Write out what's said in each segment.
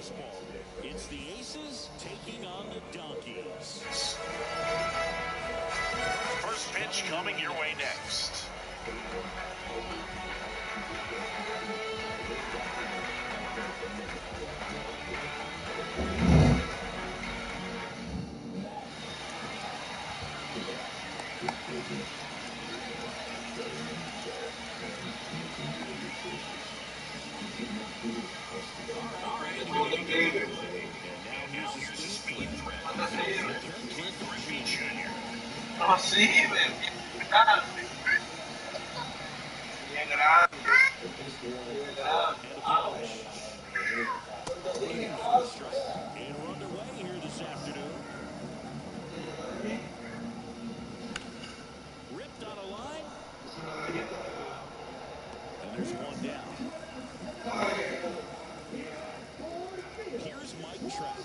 baseball. It's the Aces taking on the Donkeys. First pitch coming your way next. Así, bien grande. Bien grande. And we're underway here this afternoon. Ripped on a line. And there's one down. Here's Mike Trout.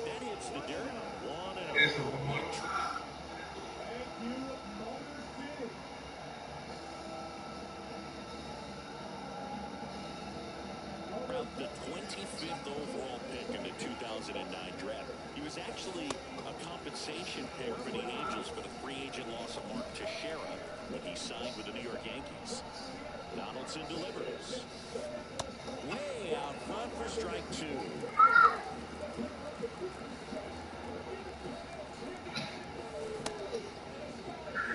That hits the dirt. 1-0. Mike Trout. The 25th overall pick in the 2009 draft. He was actually a compensation pick for the Angels for the free agent loss of Mark Teixeira when he signed with the New York Yankees. Donaldson delivers. Way out front for strike two.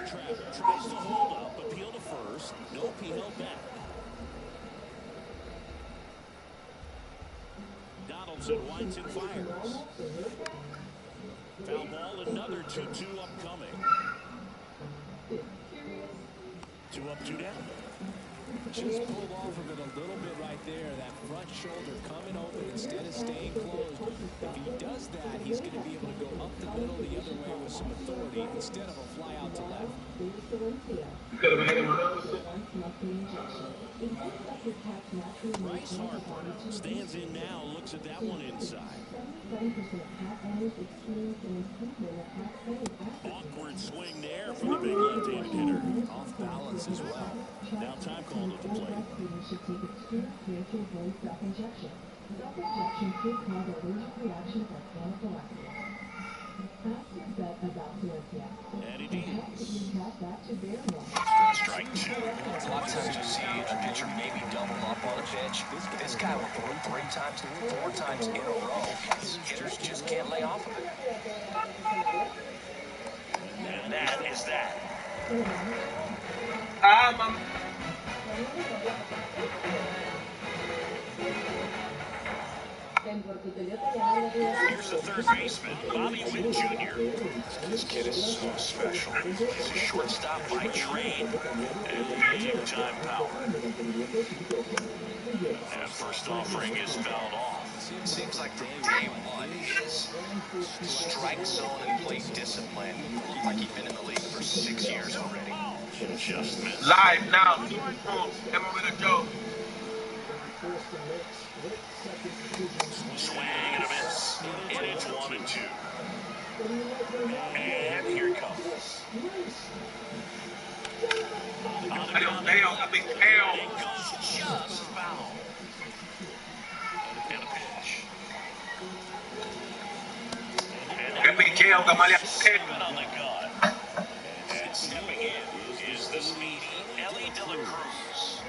Trout tries to hold up, appeal to first. Nope, he held back. Donaldson winds and fires. Foul ball, another 2-2 upcoming. 2 up, 2 down. Just pulled off of it a little bit right there. That front shoulder coming open instead of staying closed. If he does that, he's going to be able to go up the middle the other way with some authority instead of a fly out to left. Bryce Harper stands in now, looks at that one inside. Awkward swing there for the big left-handed hitter. Off balance as well. Now time called at the plate. Eddie Deans. Strike two. A lot of times you see a pitcher maybe double up on a pitch. This guy will throw 3 times, 4 times in a row. Hitters just can't lay off of it. And that is that. Here's the third baseman, Bobby Witt Jr. This kid is so special. He's a shortstop by trade and big-time power. And first offering is fouled off. It seems like from day one, his strike zone and plate discipline, like he's been in the league for 6 years already. Just missed. Live now. MLB. Swing and a miss. And it's 1-2. And here it comes. A big tail. It goes just foul. And a pitch. And big tail, Gamalia. on the gun. And stepping in is the speedy Ellie De La Cruz.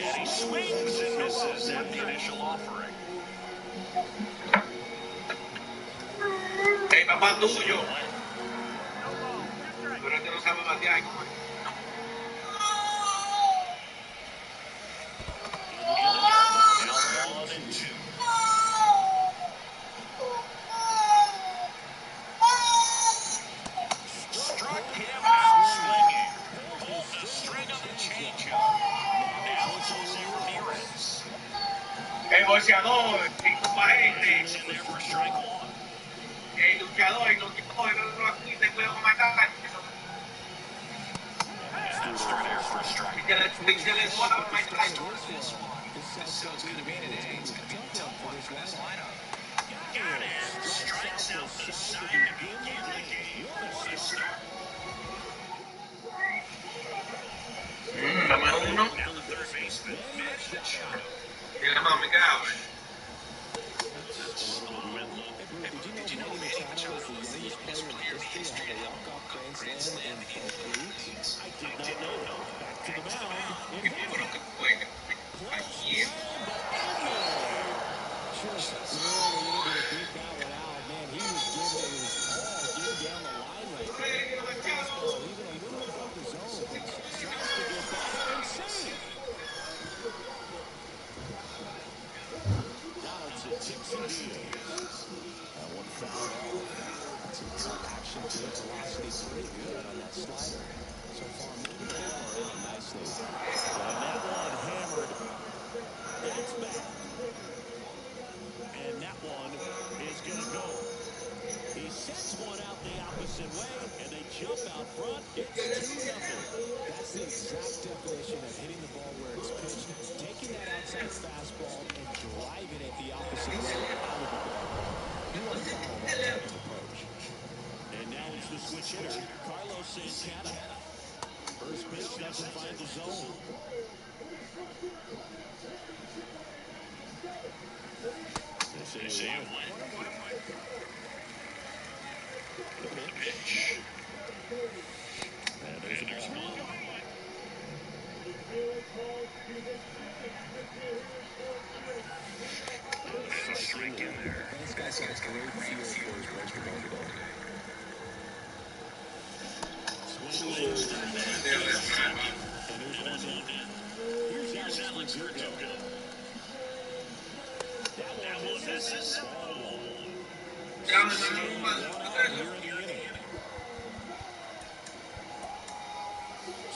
And he swings and misses at the initial offering. Hey, papá tuyo. Pero este no sabe batear. Now 1-2. Struck him out swinging. Pulled the string of the changeup. Now it's Jose Ramirez. El boxeador, cinco para He's gente. in there for strike 1. El luchador, no aquí te puedo matar. And straight there for a strike. Píxeles suave, matar. This one's going to be today. It's going to be a tough one for this lineup. Got it. Mira, mami, ¿qué habla? Did you know Manny Machado was the youngest player in history to have a walk-off grand slam in 12 leagues? I did not know that. Back to the mound. It Qué hit. bueno que juegue. Close Aquí. play, but in there. Just barely able to beat that one out. Man, he was giving it his all, getting down the line right there. Fastball even a little above the zone, but tries to get back and safe. Donaldson takes and deals. That one fouled off. Got some cut action to it. Velocity pretty good on that slider. So far, moving the ball around nicely. And that one hammered. That's back. And that one is going to go. He sends one out the opposite way, and they jump out front. It's 2-0. That's the exact definition of hitting the ball where it's pitched, taking that outside fastball and driving it the opposite way out of the ballpark. You want to follow that type of approach. And now it's the switch hitter, Carlos Santana. First pitch doesn't find the zone. They say you win. The pitch. And there's a ball. There's a strike in there. This guy's got a great feel for his responsibility. Swings to the net. And there's one down. Here's Alex Verdugo. That one misses. Down the middle, Here in the inning.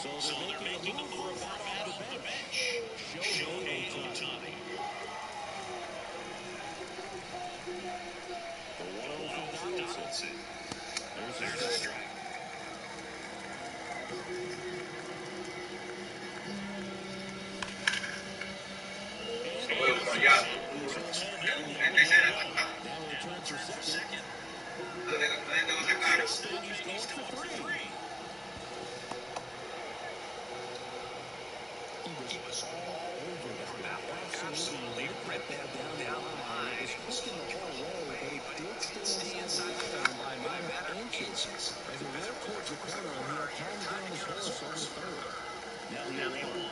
So they're making a move for a bat off the bench. Shohei Ohtani. The 1-0 from Donaldson. There's a strike. ya. Now returns for second. No tengo sacar. He's going for 3. He was all over that absolutely ripped that ball down the line. It was hooking the whole way, but it did stay inside the zone by matter of inches. As he rolled towards the corner, he had time to get on his horse over the third. Now the 1.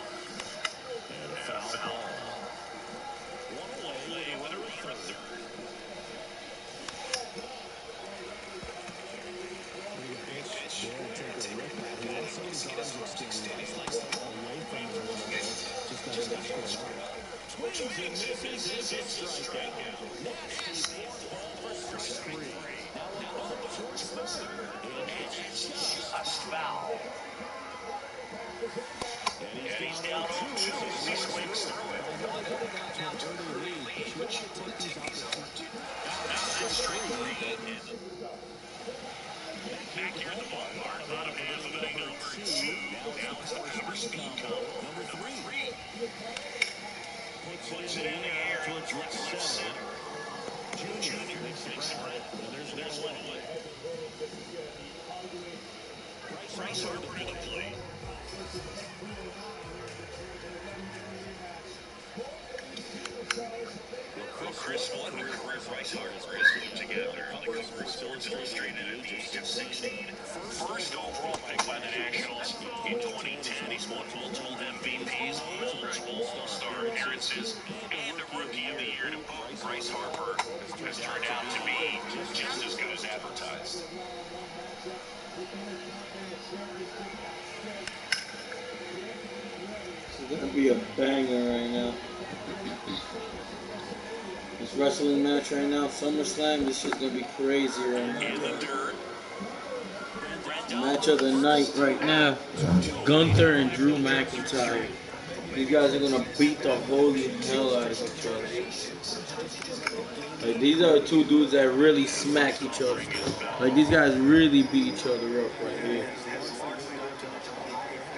And a foul ball. One away with a runner at third. Pitch. There to take a rip at. He wants to get his arms extended. He's like away from the rim. Just got his foot up. Swings and misses. It's a strikeout. Nasty fourth ball for strike 3. Now a bump towards third. And it's just A foul. And he's down 2 as he swings through it. But you would take these opportunities. Now that's strike 3. Back here in the ballpark, bottom half of inning number 2. Now it's the power speed count, number 3. Puts it in the air towards left center. Junior makes the grab. And there's no way. Bryce Harper to the plate. Chris wondered where Bryce Harper is put together. Sports Illustrated at the age of 16. First overall pick by the Nationals. In 2010, he's won multiple MVPs, multiple All-Star appearances, and a Rookie of the Year to boot. Bryce Harper has turned out to be just as good as advertised. It's gonna be a banger right now. This wrestling match right now, SummerSlam, this shit's gonna be crazy right In now. the dirt. Match of the night right now, Gunther and Drew McIntyre. These guys are gonna beat the holy hell out of each other. Like, these are two dudes that really smack each other. Like, these guys really beat each other up right here.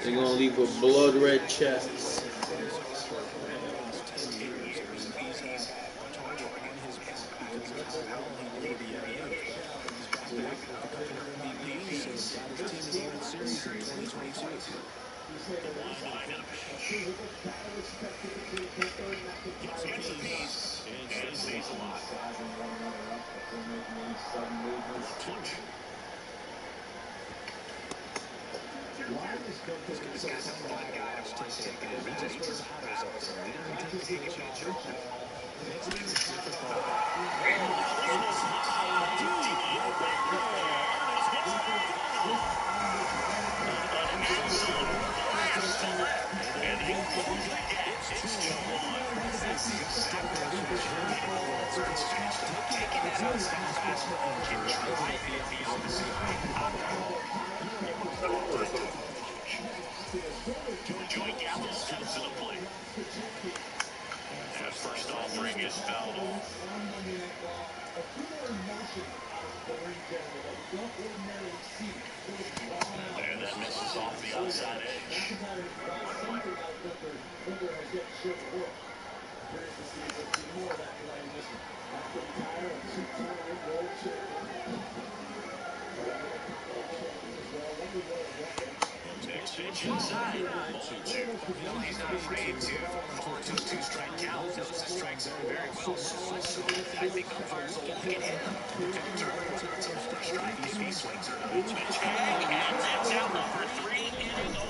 They're gonna leave with blood red chests. Windup. Gets a piece And stays alive. 1-2. This guy's a fun guy to watch take it. He just puts battles up there. He doesn't take the pitch off. Makes it difficult. And they close the gap. It's 2-1. That's the exact definition of taking that outside fastball and driving it the opposite way. Joey Gallo steps to the plate. And first offering is fouled off. And that misses off the outside edge. Next pitch inside. 0-2. You know, he's not afraid to force those 2 strike counts. Knows the strikes very well. So I think umpires will look at him to determine whether it's a first strike if he swings or not. It's been tagged, and that's out number 3, inning over.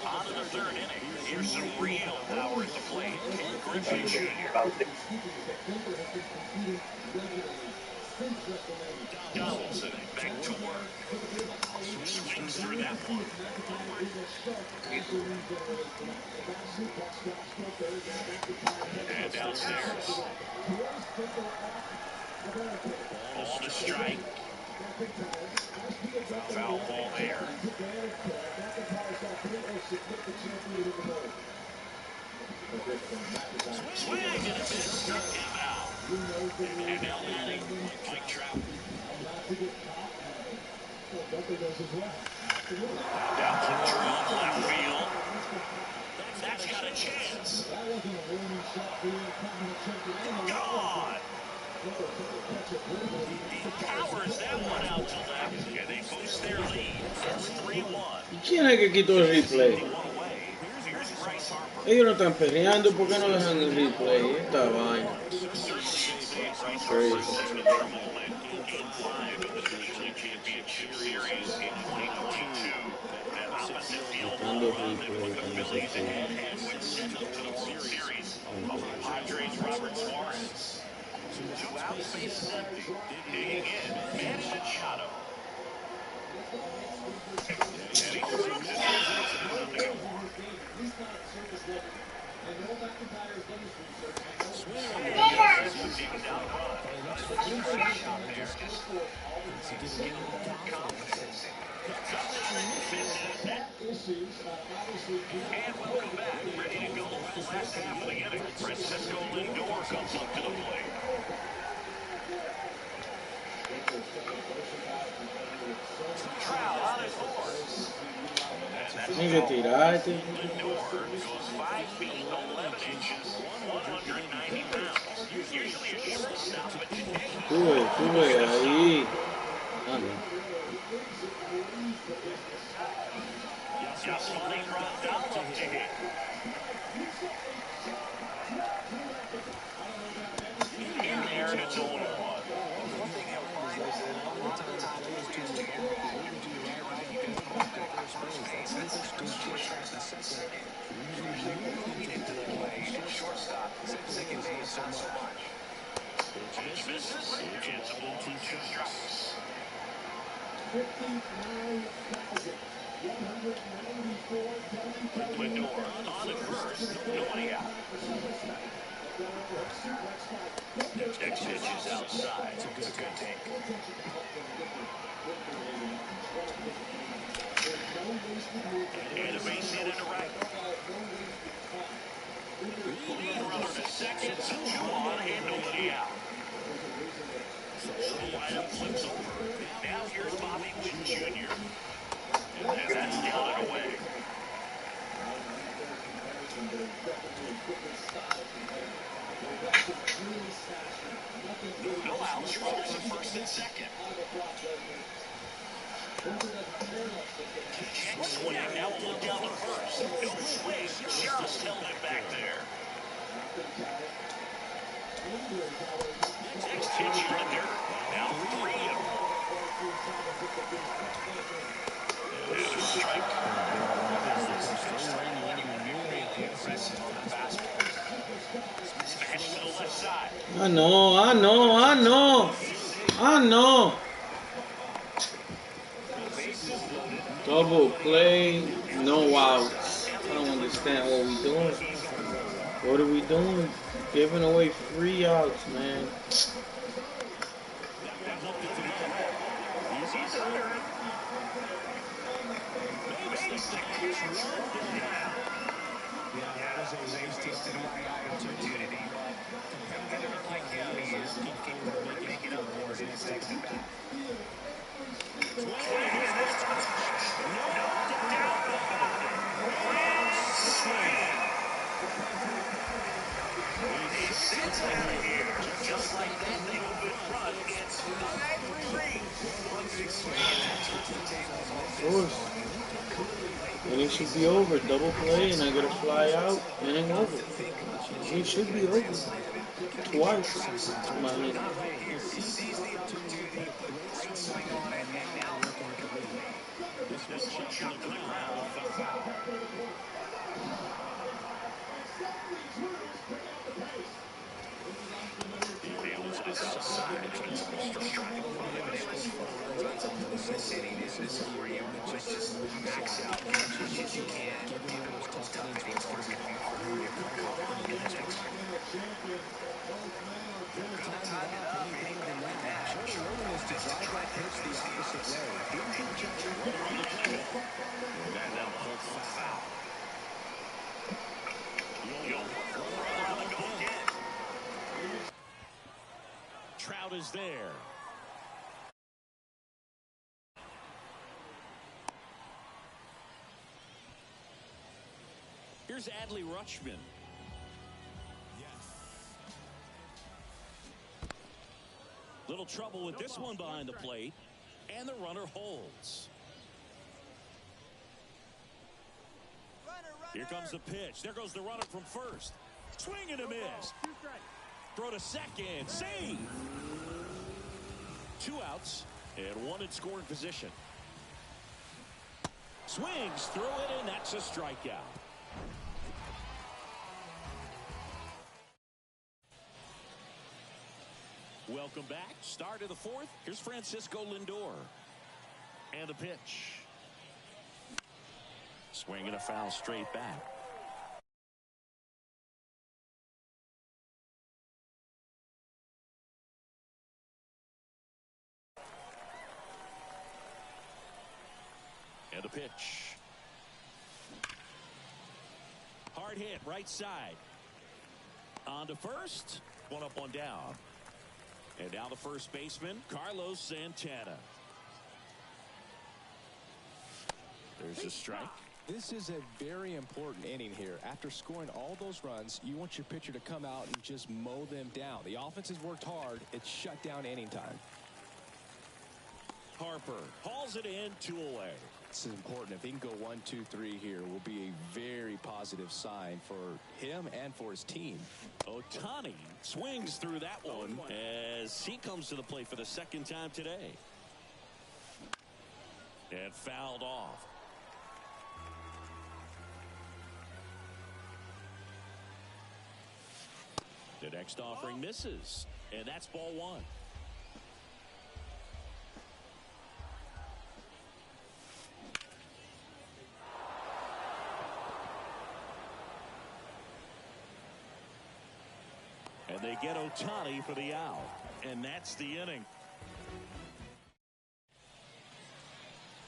On to the 3rd inning. Here's some real power at the plate. Ken Griffey Jr. Donaldson back to work. Swings through that one. And downstairs. Ball to strike. Foul ball there. Swing and a miss, struck him out. And now batting, Mike Trout. Down to Trout, left field. That's got a chance. Gone. He powers that one out to left, and they boost their lead. It's 3-1. ¿Quién es que quitó el replay? Here's Bryce Harper. Ellos no están peleando, ¿por qué no dejan el replay? Esta vaina. Crazy. Quitando replay cuando se puede. Padres Robert Suarez. 2 outs, bases empty. Digging in, Manny Machado. And he swings it. And welcome back. Ready to go for the last half of the inning. Francisco Lindor comes up to the plate. Trout on his horse. Ni que tirarte. Lindor goes 5 feet 11 inches, 190 pounds. Usually a shortstop, but today Sube ahí. Ah, no. Yasmani Grandal up to hit. In there, and it's 0-1. One thing I realized is that a lot of times players too moving to your right, you can come up to first base. That's the short track to second. Usually moving into the play, shortstop. Second base, not so much. Pitch misses. It's 0-2 strikes. 194. Lindor on at first. Nobody out. Next pitch is outside. It's a good take. And a base hit into right. Lead runner to second. So 2 on and nobody out. The lineup flips over. Now here's Bobby Witt Jr. And that's down and away. No outs, runners at first and second. Jet swing. Now we'll look down the first. No swing. Just held it back there. Next pitch under. Now 3-0. There's a strike. Pitch to the left side. I know. Double play, no outs. I don't understand what we doing. What are we doing? Giving away free outs, man. Just like that, they move in front. It's 5-3. Of course. And it should be over. Double play, and I gotta fly out, and it's over. It should be over. Twice. My man. This is where you always just max out as much as you can. Give those tough innings where it's going to be hard for you to come out in the next one. Tie it up, and even like that. Showing willingness to drive that pitch the opposite way. Didn't give a chance to run on the play. That now pulled foul. Go again. Trout is there. Here's Adley Rutschman. Little trouble with this one behind the plate, and the runner holds. Here comes the pitch. There goes the runner from first. Swing and a miss. Throw to second. Save. 2 outs and 1 in scoring position. Swings through it, and that's a strikeout. Welcome back. Start of the 4th. Here's Francisco Lindor. And the pitch. Swing and a foul straight back. And the pitch. Hard hit, right side. On to first. 1 up, 1 down. And now the first baseman, Carlos Santana. There's a strike. This is a very important inning here. After scoring all those runs, you want your pitcher to come out and just mow them down. The offense has worked hard. It's shut down inning time. Harper hauls it in, 2 away. This is important. If he can go 1, 2, 3 here, will be a very positive sign for him and for his team. Ohtani swings through that one as he comes to the plate for the 2nd time today. And fouled off. The next offering misses, and that's ball 1. And they get Ohtani for the out. And that's the inning.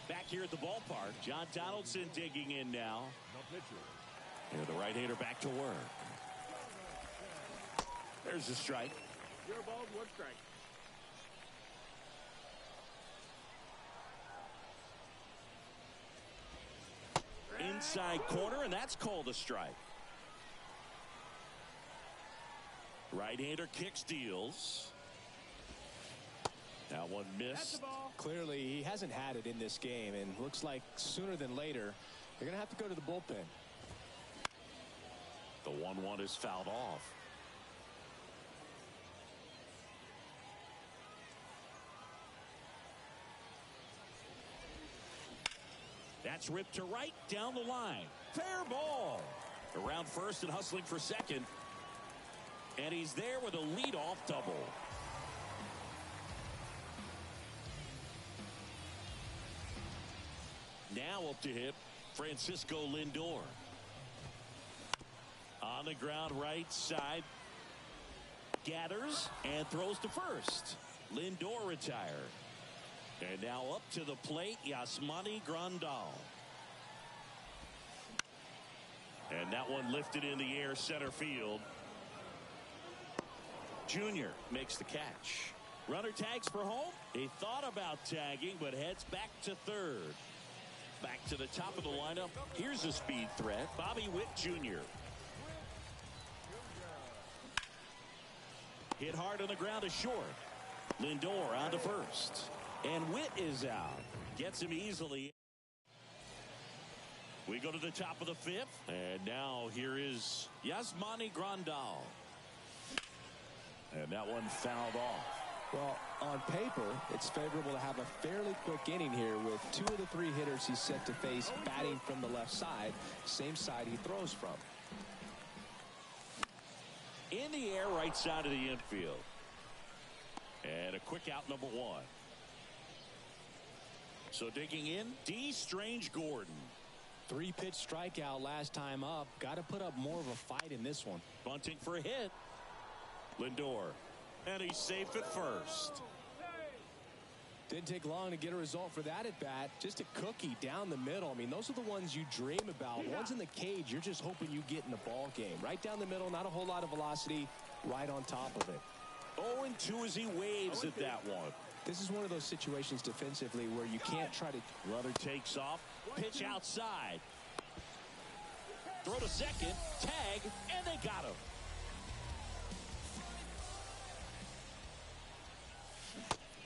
Back here at the ballpark, John Donaldson digging in now. And the right-hander back to work. There's a strike. Your ball, 1 strike. Inside corner, and that's called a strike. Right-hander kicks, deals. That one missed. Clearly, he hasn't had it in this game, and looks like sooner than later, they're going to have to go to the bullpen. The 1-1 is fouled off. That's ripped to right down the line. Fair ball. Around first and hustling for second. And he's there with a leadoff double. Now up to hit, Francisco Lindor. On the ground right side. Gathers and throws to first. Lindor retired. And now up to the plate, Yasmani Grandal. And that one lifted in the air center field. Junior makes the catch. Runner tags for home. He thought about tagging, but heads back to third. Back to the top of the lineup. Here's a speed threat, Bobby Witt Jr. Hit hard on the ground to short. Lindor on to first. And Witt is out. Gets him easily. We go to the top of the fifth. And now here is Yasmani Grandal. And that one fouled off. Well, on paper, it's favorable to have a fairly quick inning here with 2 of the 3 hitters he's set to face batting from the left side, same side he throws from. In the air, right side of the infield. And a quick out, number 1. So digging in, D. Strange Gordon. 3-pitch strikeout last time up. Got to put up more of a fight in this one. Bunting for a hit. Lindor. And he's safe at first. Didn't take long to get a result for that at bat. Just a cookie down the middle. I mean, those are the ones you dream about. Ones in the cage, you're just hoping you get in the ball game. Right down the middle, not a whole lot of velocity, right on top of it. 0-2 as he waves at that one. This is one of those situations defensively where you can't try to. Runner takes off. Pitch outside. Throw to second. Tag. And they got him.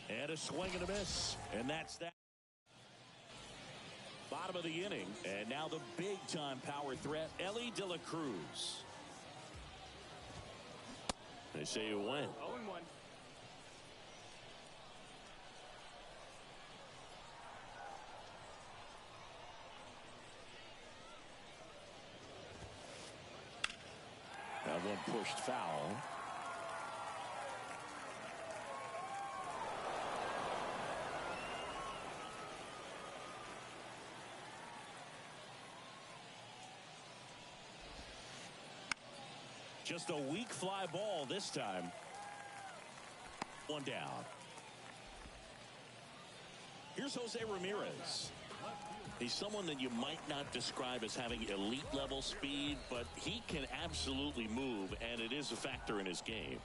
And a swing and a miss. And that's that. Bottom of the inning. And now the big-time power threat, Ellie De La Cruz. They say you win. 0-1. That one pushed foul. Just a weak fly ball this time. One down. Here's Jose Ramirez. He's someone that you might not describe as having elite level speed, but he can absolutely move, and it is a factor in his game.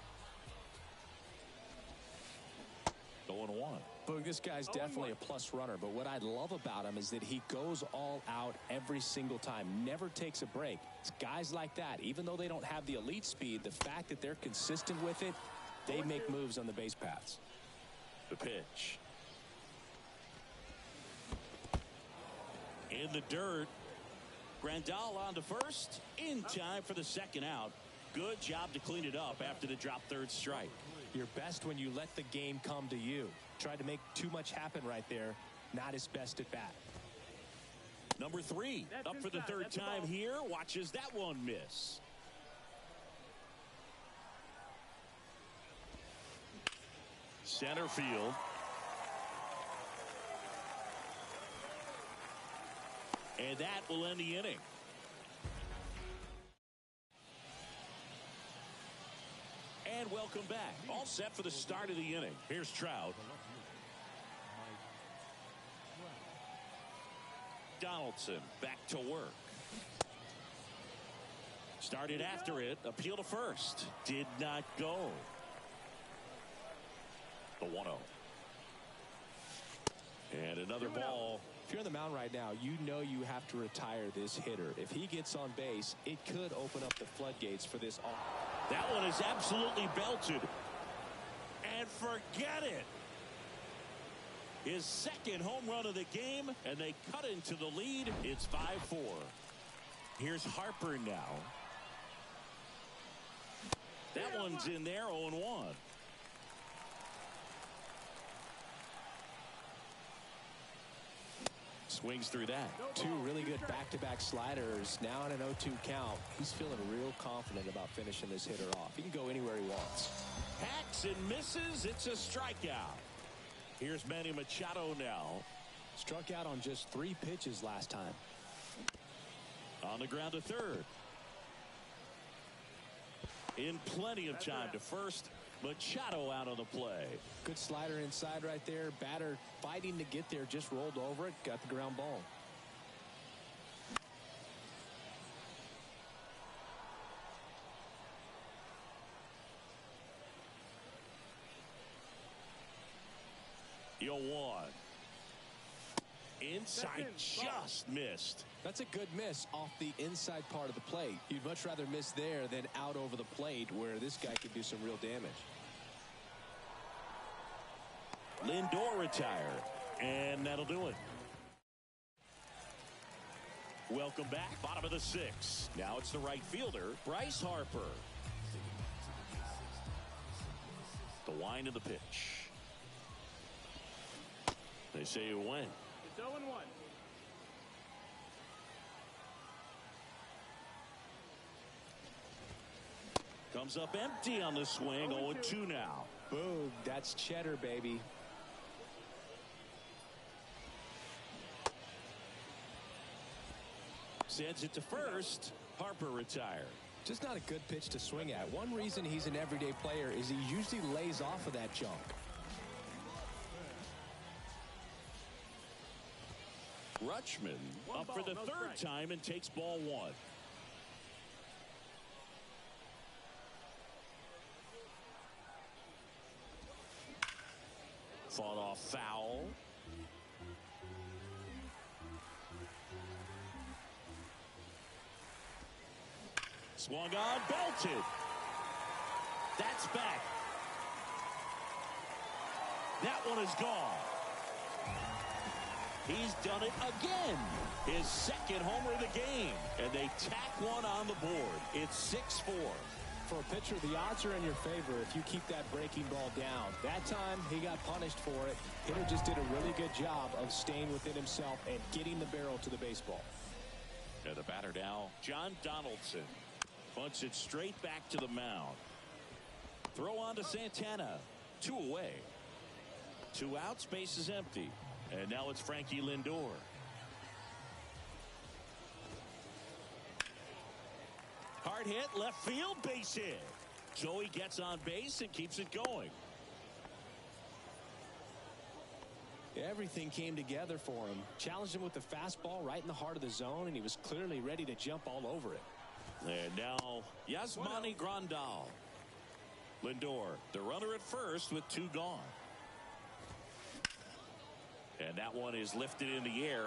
0-1. Boog, this guy's definitely a plus runner, but what I love about him is that he goes all out every single time, never takes a break. It's guys like that, even though they don't have the elite speed, the fact that they're consistent with it, they make moves on the base paths. The pitch. In the dirt. Grandal on to first. In time for the second out. Good job to clean it up after the drop third strike. You're best when you let the game come to you. Tried to make too much happen right there. Not his best at bat. Number 3 up for the third time here. Watches that one miss. Center field. And that will end the inning. And welcome back. All set for the start of the inning. Here's Trout. Donaldson back to work. Started after it. Appeal to first. Did not go. The 1-0. And another ball. If you're on the mound right now, you know you have to retire this hitter. If he gets on base, it could open up the floodgates for this. That one is absolutely belted. And forget it. His second home run of the game, and they cut into the lead. It's 5-4. Here's Harper now. That one's in there, 0-1. Swings through that. Two really good back-to-back sliders. Now on an 0-2 count. He's feeling real confident about finishing this hitter off. He can go anywhere he wants. Hacks and misses. It's a strikeout. Here's Manny Machado now. Struck out on just 3 pitches last time. On the ground to third. In plenty of time to first. Machado out on the play. Good slider inside right there. Batter fighting to get there. Just rolled over it. Got the ground ball. You'll one. Inside just missed. That's a good miss off the inside part of the plate. You'd much rather miss there than out over the plate where this guy could do some real damage. Lindor retired, and that'll do it. Welcome back. Bottom of the 6th. Now it's the right fielder, Bryce Harper. The wind of the pitch. They say you win. It's 0-1. Comes up empty on the swing. 0-2 now. Boom. That's cheddar, baby. Sends it to first. Harper retired. Just not a good pitch to swing at. One reason he's an everyday player is he usually lays off of that junk. Rutschman up for the third time and takes ball 1. Fought off foul. Swung on, belted. That's back. That one is gone. He's done it again. His second homer of the game. And they tack one on the board. It's 6-4. For a pitcher, the odds are in your favor if you keep that breaking ball down. That time, he got punished for it. Hitter just did a really good job of staying within himself and getting the barrel to the baseball. And the batter now, John Donaldson. Punts it straight back to the mound. Throw on to Santana. 2 away. 2 outs, base is empty. And now it's Frankie Lindor. Hard hit, left field, base hit. Joey gets on base and keeps it going. Everything came together for him. Challenged him with the fastball right in the heart of the zone, and he was clearly ready to jump all over it. And now Yasmani Grandal. Lindor, the runner at first with 2 gone. And that one is lifted in the air.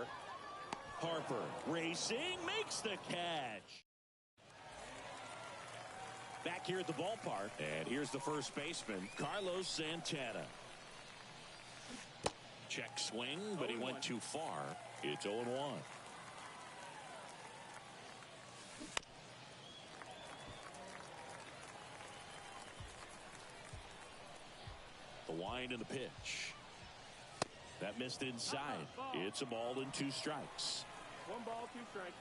Harper racing, makes the catch. Back here at the ballpark, and here's the first baseman, Carlos Santana. Check swing, but he went too far. It's 0-1. The wind and the pitch. That missed inside. It's a ball and 2 strikes. 1 ball, 2 strikes.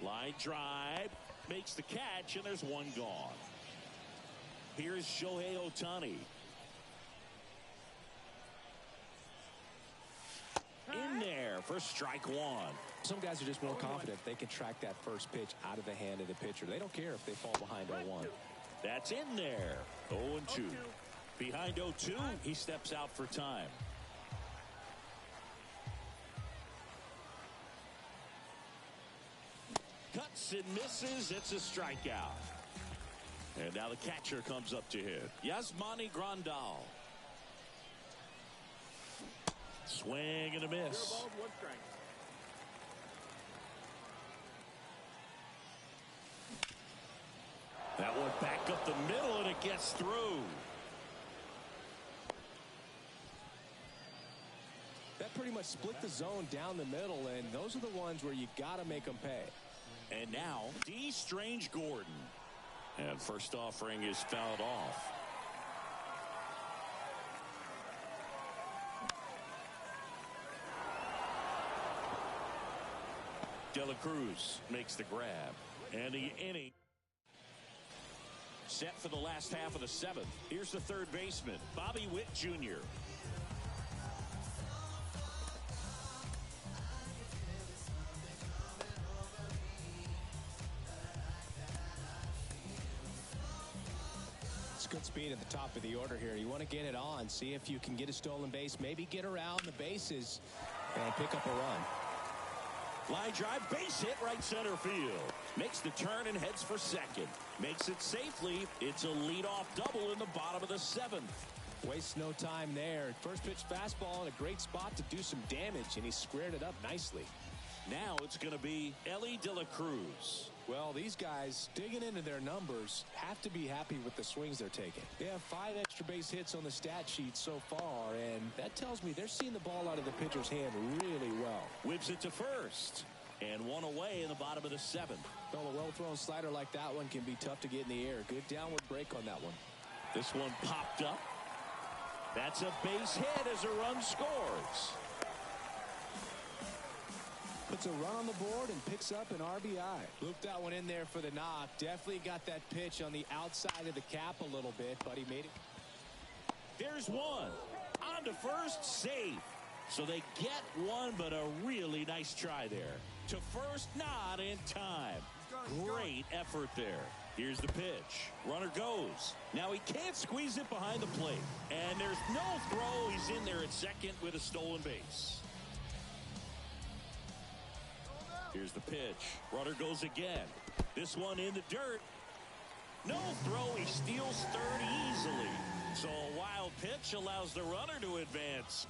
Line drive. Makes the catch, and there's 1 gone. Here's Shohei Ohtani. In there for strike 1. Some guys are just more confident they can track that first pitch out of the hand of the pitcher. They don't care if they fall behind 0-1. That's in there. 0-2. Behind 0-2, he steps out for time. Cuts and misses. It's a strikeout. And now the catcher comes up to hit. Yasmani Grandal. Swing and a miss. 0 balls, 1 strike. That one back up the middle, and it gets through. pretty much split the zone down the middle, and those are the ones where you got to make them pay. And now, D. Strange Gordon. And first offering is fouled off. De La Cruz makes the grab. And the inning set for the last half of the seventh. Here's the third baseman, Bobby Witt Jr. It's good speed at the top of the order here. You want to get it on, see if you can get a stolen base, maybe get around the bases and pick up a run. Line drive, base hit, right center field. Makes the turn and heads for second. Makes it safely. It's a leadoff double in the bottom of the seventh. Wastes no time there. First pitch fastball in a great spot to do some damage, and he squared it up nicely. Now it's going to be Elly De La Cruz. Well, these guys, digging into their numbers, have to be happy with the swings they're taking. They have 5 extra base hits on the stat sheet so far, and that tells me they're seeing the ball out of the pitcher's hand really well. Whips it to first, and one away in the bottom of the seventh. Well, a well-thrown slider like that one can be tough to get in the air. Good downward break on that one. This one popped up. That's a base hit as a run scores. Puts a run on the board and picks up an RBI. Looped that one in there for the knock. Definitely got that pitch on the outside of the cap a little bit, but he made it. There's one. On to first, safe. So they get one, but a really nice try there. To first, not in time. Great effort there. Here's the pitch. Runner goes. Now he can't squeeze it behind the plate. And there's no throw. He's in there at second with a stolen base. Here's the pitch. Runner goes again. This one in the dirt. No throw. He steals third easily. So a wild pitch allows the runner to advance.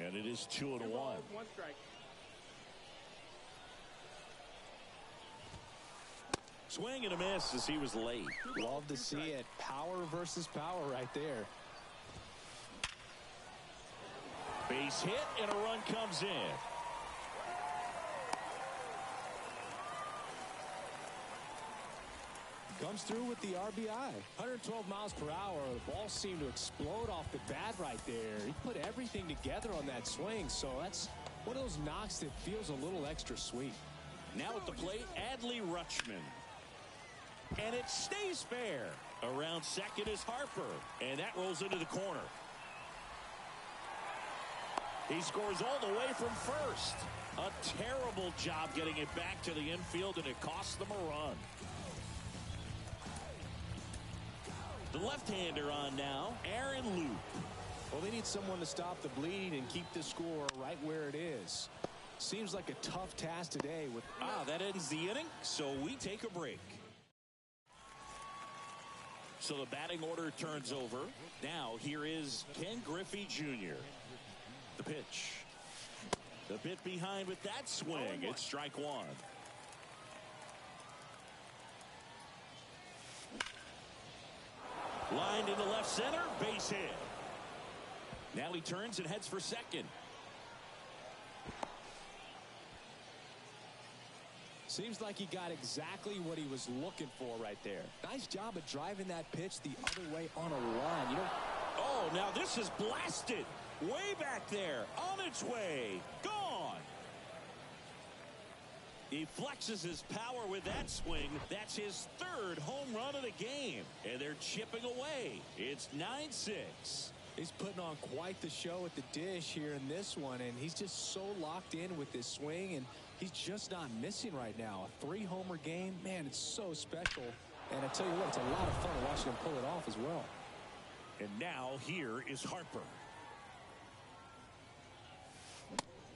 And it is 2-1. One strike. Swing and a miss as he was late. Love to see it. Power versus power right there. Base hit and a run comes in. Comes through with the RBI. 112 miles per hour. The ball seemed to explode off the bat right there. He put everything together on that swing, so that's one of those knocks that feels a little extra sweet. Now at the plate, Adley Rutschman. And it stays fair. Around second is Harper. And that rolls into the corner. He scores all the way from first. A terrible job getting it back to the infield, and it costs them a run. The left-hander on now, Aaron Loop. Well, they need someone to stop the bleed and keep the score right where it is. Seems like a tough task today with... That ends the inning, so we take a break. So the batting order turns over. Now here is Ken Griffey Jr. The pitch. The bit behind with that swing. It's strike one. Lined into left center. Base hit. Now he turns and heads for second. Seems like he got exactly what he was looking for right there. Nice job of driving that pitch the other way on a run. You know. Oh, now this is blasted. Way back there. On its way. Gone. He flexes his power with that swing. That's his third home run of the game. And they're chipping away. It's 9-6. He's putting on quite the show at the dish here in this one, and he's just so locked in with this swing, and he's just not missing right now. A 3-homer game, man, it's so special. And I tell you what, it's a lot of fun watching him pull it off as well. And now here is Harper.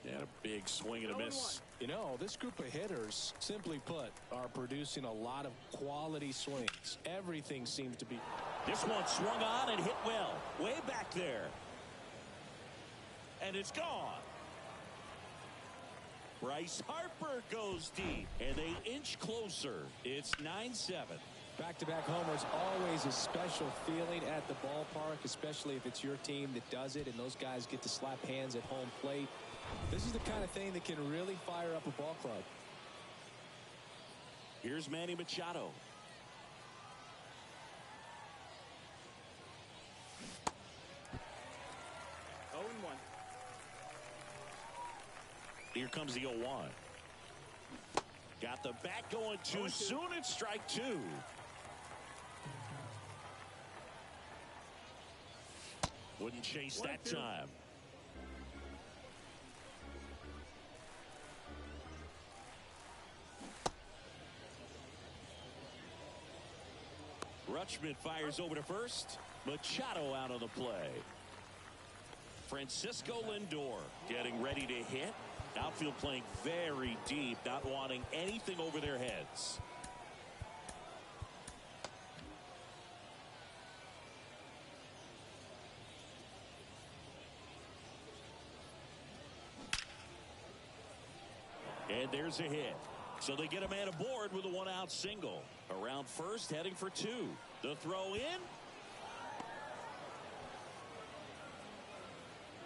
And a big swing and a miss. You know, this group of hitters, simply put, are producing a lot of quality swings. Everything seems to be... This one swung on and hit well. Way back there. And it's gone. Bryce Harper goes deep. And they inch closer. It's 9-7. Back-to-back homers, always a special feeling at the ballpark, especially if it's your team that does it and those guys get to slap hands at home plate. This is the kind of thing that can really fire up a ball club. Here's Manny Machado. Here comes the 0-1. Got the bat going too soon. It's strike two. Wouldn't chase that time. Rutschman fires over to first. Machado out of the play. Francisco Lindor getting ready to hit. Outfield playing very deep, not wanting anything over their heads. And there's a hit. So they get a man aboard with a one-out single. Around first, heading for two. The throw in.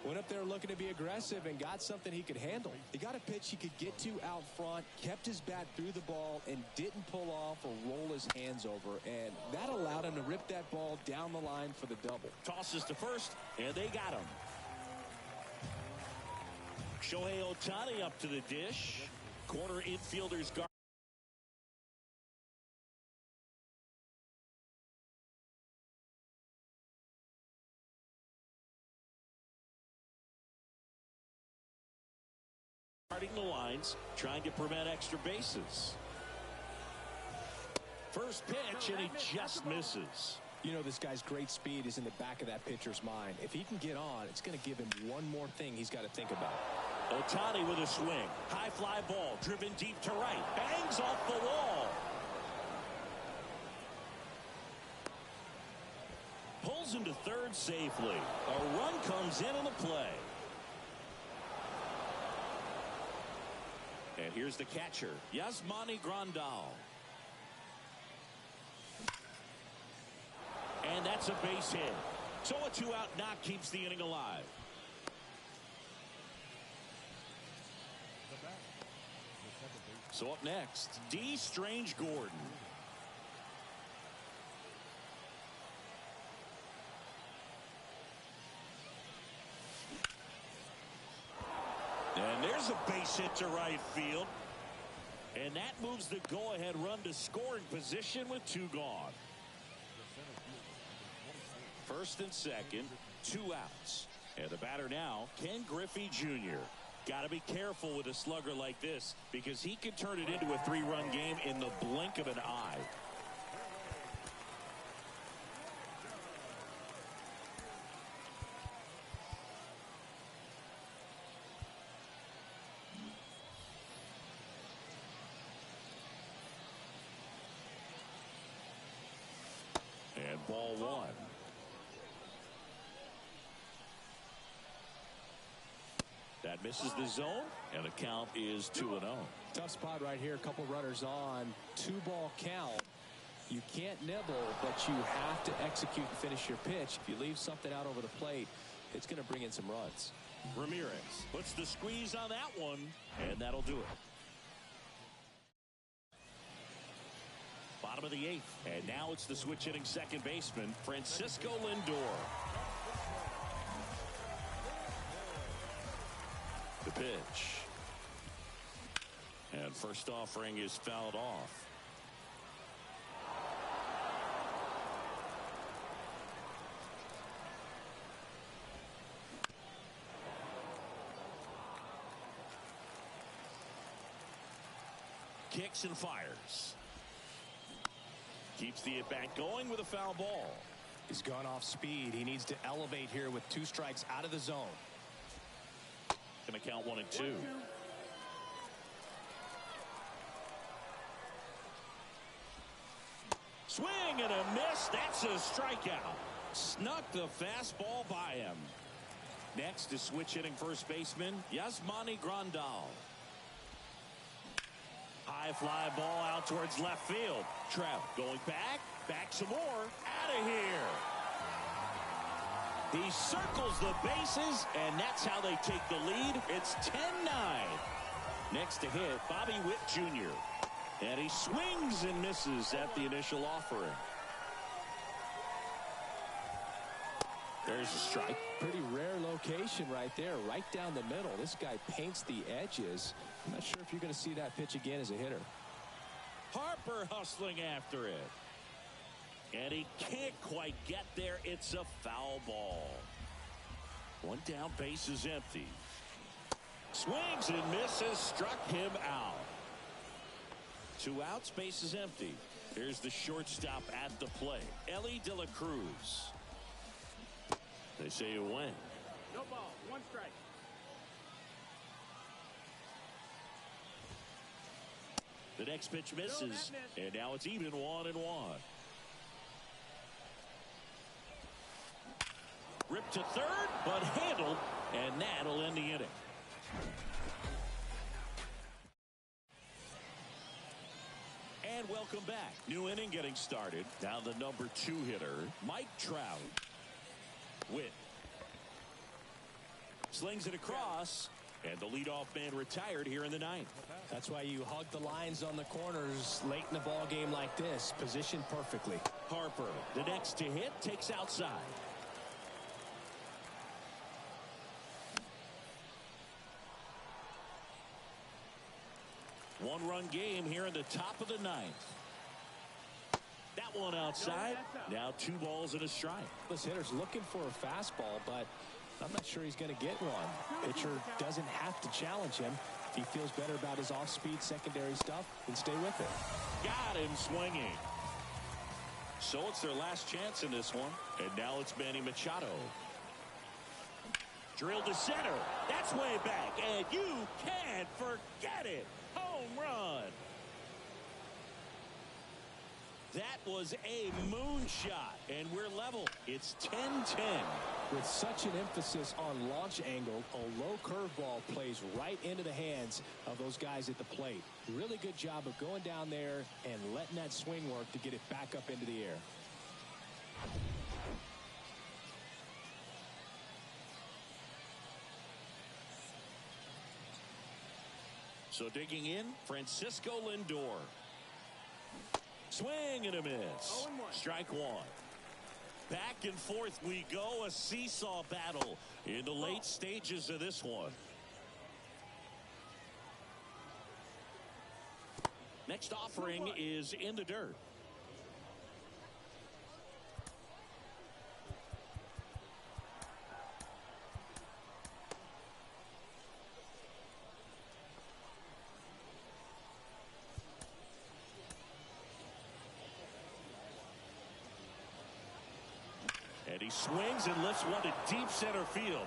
Went up there looking to be aggressive and got something he could handle. He got a pitch he could get to out front, kept his bat through the ball, and didn't pull off or roll his hands over. And that allowed him to rip that ball down the line for the double. Tosses to first, and they got him. Shohei Ohtani up to the dish. Corner infielders guard. Guarding the lines, trying to prevent extra bases. First pitch, and he just misses. You know, this guy's great speed is in the back of that pitcher's mind. If he can get on, it's going to give him one more thing he's got to think about. Ohtani with a swing. High fly ball driven deep to right. Bangs off the wall. Pulls him to third safely. A run comes in on the play. And here's the catcher, Yasmani Grandal. And that's a base hit. So a two-out knock keeps the inning alive. So up next, D. Strange Gordon. And there's a base hit to right field. And that moves the go-ahead run to scoring position with two gone. First and second, two outs. And the batter now, Ken Griffey Jr. Got to be careful with a slugger like this because he could turn it into a three-run game in the blink of an eye. And ball one. That misses the zone, and the count is 2-0. Tough spot right here. A couple runners on. 2-ball count. You can't nibble, but you have to execute and finish your pitch. If you leave something out over the plate, it's going to bring in some runs. Ramirez puts the squeeze on that one, and that'll do it. Bottom of the eighth, and now it's the switch hitting second baseman, Francisco Lindor. The pitch. And first offering is fouled off. Kicks and fires. Keeps the at-bat going with a foul ball. He's gone off speed. He needs to elevate here with two strikes out of the zone. Going to count 1-2. Swing and a miss. That's a strikeout. Snuck the fastball by him. Next is switch hitting first baseman Yasmani Grandal. High fly ball out towards left field. Trout going back some more. Out of here. He circles the bases, and that's how they take the lead. It's 10-9. Next to hit, Bobby Witt Jr. And he swings and misses at the initial offering. There's a strike. Pretty rare location right there, right down the middle. This guy paints the edges. I'm not sure if you're going to see that pitch again as a hitter. Harper hustling after it. And he can't quite get there. It's a foul ball. One down, base is empty. Swings and misses, struck him out. 2 outs, base is empty. Here's the shortstop at the plate, Ellie De La Cruz. They say it went. No ball, 1 strike. The next pitch misses, and now it's even 1-1. Ripped to third, but handled, and that'll end the inning. And welcome back. New inning getting started. Now the number 2 hitter, Mike Trout. Witt slings it across, and the leadoff man retired here in the 9th. That's why you hug the lines on the corners late in the ball game like this. Positioned perfectly. Harper, the next to hit, takes outside. One-run game here in the top of the 9th. That one outside. Now 2 balls and a strike. This hitter's looking for a fastball, but I'm not sure he's going to get one. Pitcher doesn't have to challenge him. If he feels better about his off-speed secondary stuff, then stay with it. Got him swinging. So it's their last chance in this one. And now it's Manny Machado. Drilled to center. That's way back. And you can't forget it. Home run. That was a moonshot, and we're level. It's 10-10. With such an emphasis on launch angle, a low curveball plays right into the hands of those guys at the plate. Really good job of going down there and letting that swing work to get it back up into the air. So digging in, Francisco Lindor. Swing and a miss. Strike 1. Back and forth we go. A seesaw battle in the late stages of this one. Next offering is in the dirt. And he swings and lifts one to deep center field.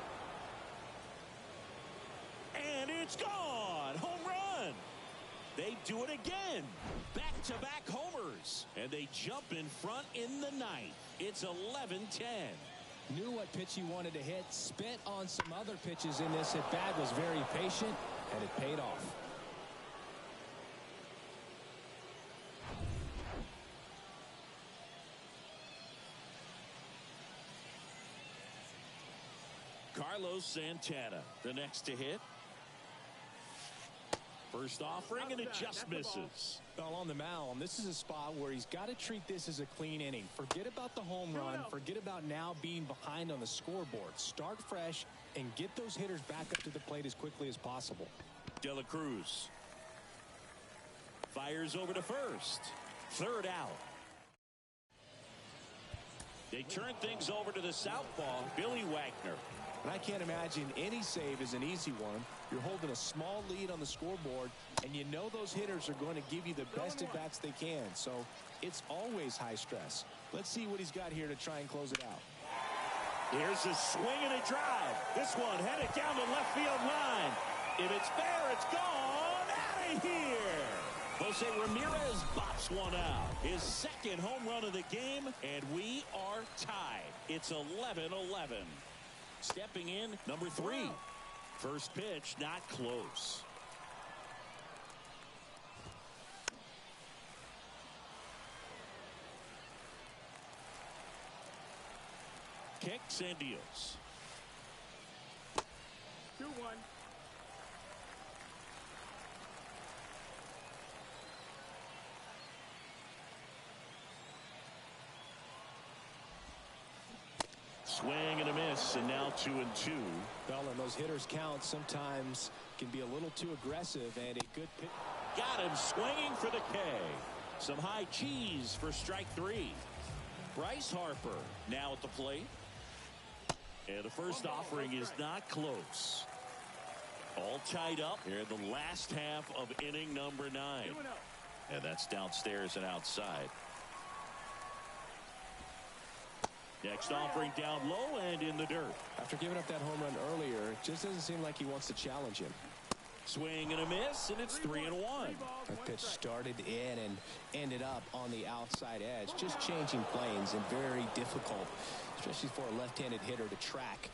And it's gone. Home run. They do it again. Back-to-back homers. And they jump in front in the 9th. It's 11-10. Knew what pitch he wanted to hit. Spent on some other pitches in this at-bat. Was very patient, and it paid off. Carlos Santana, the next to hit. First offering, and it just misses. Well, on the mound, this is a spot where he's got to treat this as a clean inning. Forget about the home run. Forget about now being behind on the scoreboard. Start fresh and get those hitters back up to the plate as quickly as possible. De La Cruz fires over to first. Third out. They turn things over to the southpaw, Billy Wagner. And I can't imagine any save is an easy one. You're holding a small lead on the scoreboard, and you know those hitters are going to give you the best at-bats they can. So it's always high stress. Let's see what he's got here to try and close it out. Here's a swing and a drive. This one headed down the left field line. If it's fair, it's gone. Out of here. Jose Ramirez bops one out. His second home run of the game, and we are tied. It's 11-11. Stepping in, number 3. First pitch, not close. kicks and deals. 2-1. Swing and a miss, and now 2-2. Well, and those hitters count sometimes can be a little too aggressive, and a good pitch. Got him swinging for the K. Some high cheese for strike 3. Bryce Harper now at the plate. And the first offering is not close. All tied up here in the last half of inning number 9. And that's downstairs and outside. Next offering down low and in the dirt. After giving up that home run earlier, it just doesn't seem like he wants to challenge him. Swing and a miss, and it's 3-1. That pitch started in and ended up on the outside edge. Just changing planes and very difficult, especially for a left-handed hitter to track.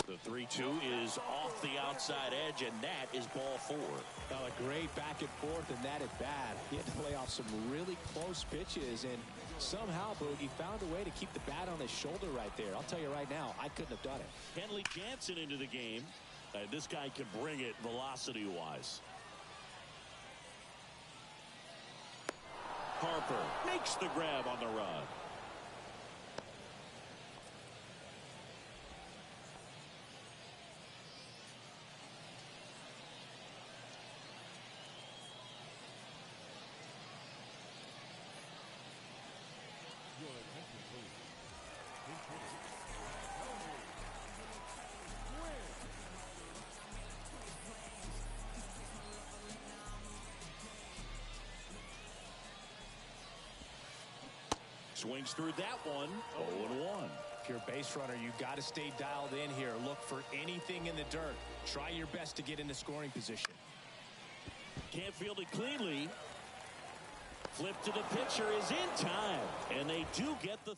The 3-2 is off the outside edge, and that is ball 4. Well, a great back and forth, and that at bat. He had to play off some really close pitches, and somehow, Boog, he found a way to keep the bat on his shoulder right there. I'll tell you right now, I couldn't have done it. Kenley Jansen into the game. This guy can bring it velocity-wise. Harper makes the grab on the run. Swings through that one. 0-1. If you're a base runner, you got to stay dialed in here. Look for anything in the dirt. Try your best to get into scoring position. Can't field it cleanly. Flip to the pitcher is in time, and they do get the.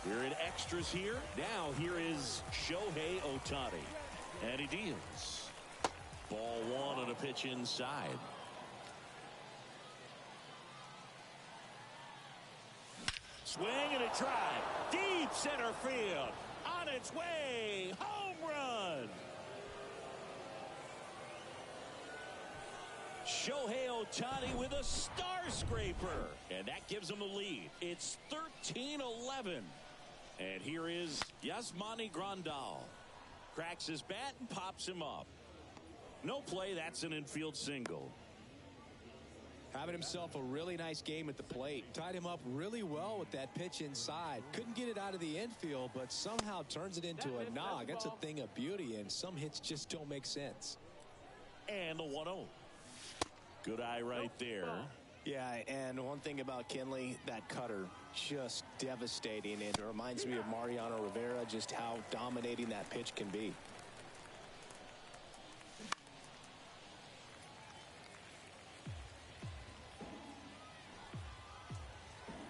We're in extras here. Now here is Shohei Ohtani. And he deals. Ball 1 on a pitch inside. Swing and a drive. Deep center field. On its way. Home run. Shohei Ohtani with a star scraper. And that gives him the lead. It's 13-11. And here is Yasmani Grandal. Cracks his bat and pops him up. No play, that's an infield single. Having himself a really nice game at the plate. Tied him up really well with that pitch inside. Couldn't get it out of the infield, but somehow turns it into a nog. That's a thing of beauty, and some hits just don't make sense. And the 1-0. Good eye right there. Yeah, and one thing about Kenley, that cutter, just devastating. And it reminds me of Mariano Rivera, just how dominating that pitch can be.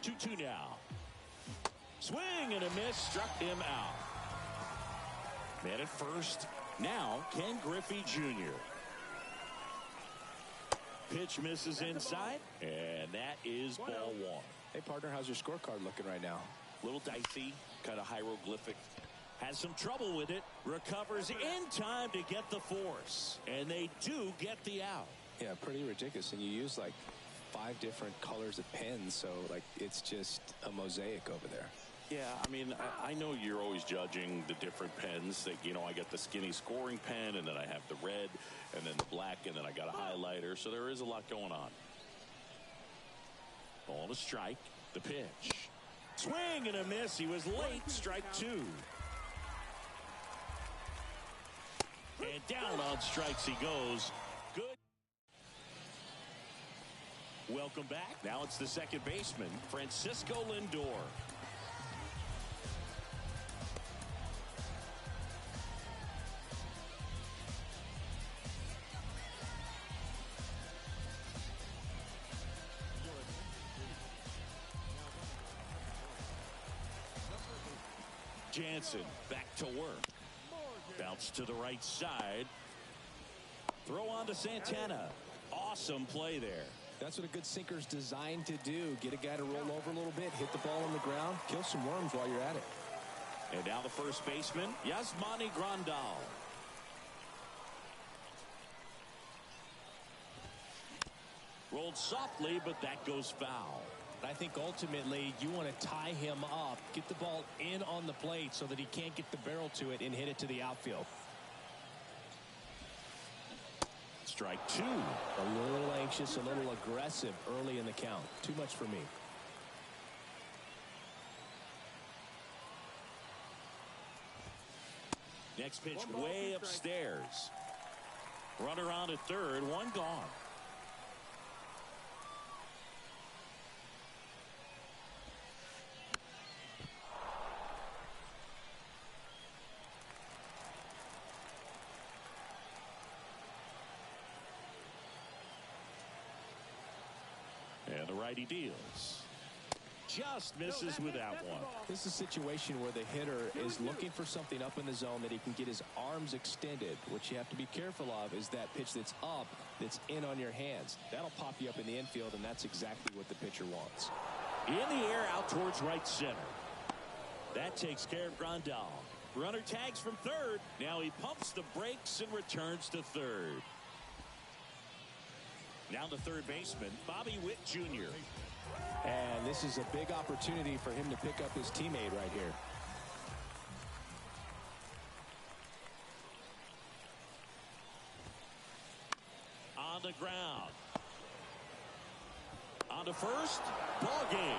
Two now. Swing and a miss, struck him out. Man at first. Now Ken Griffey Jr. Pitch misses inside, and that is ball 1. Hey, partner, how's your scorecard looking right now? Little dicey, kind of hieroglyphic. Has some trouble with it. Recovers in time to get the force. And they do get the out. Yeah, pretty ridiculous. And you use like 5 different colors of pens, so like it's just a mosaic over there. Yeah, I mean, I know you're always judging the different pens. That, you know, I got the skinny scoring pen, and then I have the red, and then the black, and then I got a highlighter. So there is a lot going on. Ball to strike. The pitch. Swing and a miss. He was late. Strike 2. And down on strikes he goes. Good. Welcome back. Now it's the second baseman, Francisco Lindor. Jansen back to work. Bounce to the right side. Throw on to Santana. Awesome play there. That's what a good sinker's designed to do. Get a guy to roll over a little bit, hit the ball on the ground, kill some worms while you're at it. And now the first baseman, Yasmani Grandal. Rolled softly, but that goes foul. I think ultimately you want to tie him up, get the ball in on the plate so that he can't get the barrel to it and hit it to the outfield. Strike two. A little anxious, a little aggressive early in the count. Too much for me. Next pitch way upstairs. Runner on at third, one gone. And the righty deals. Just misses with that one. This is a situation where the hitter is looking for something up in the zone that he can get his arms extended. What you have to be careful of is that pitch that's up, that's in on your hands. That'll pop you up in the infield, and that's exactly what the pitcher wants. In the air, out towards right center. That takes care of Grandal. Runner tags from third. Now he pumps the brakes and returns to third. Now the third baseman, Bobby Witt Jr. And this is a big opportunity for him to pick up his teammate right here. On the ground. On to first. Ball game.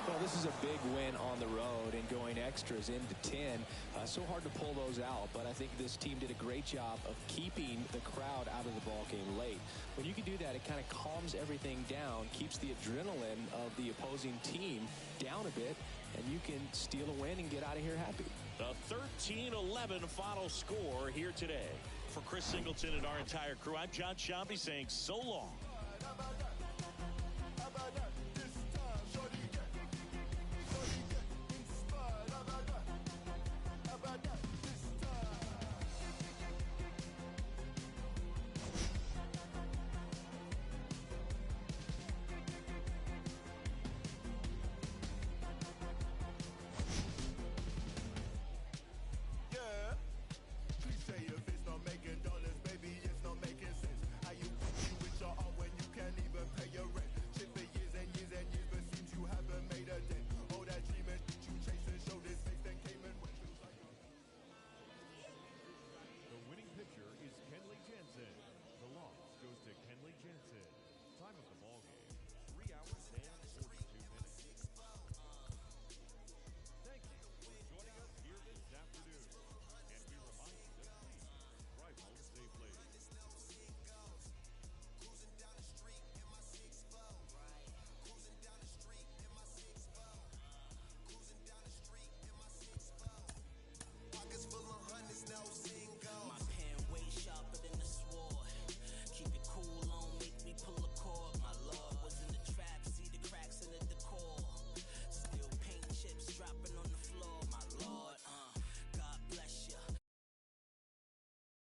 Well, this is a big win on the road and going extras into 10. So hard to pull those out, but I think this team did a great job of keeping the crowd out of the ball game late. When you can do that, it kind of calms everything down, keeps the adrenaline of the opposing team down a bit, and you can steal a win and get out of here happy. The 13-11 final score here today. For Chris Singleton and our entire crew, I'm John Shambi saying so long.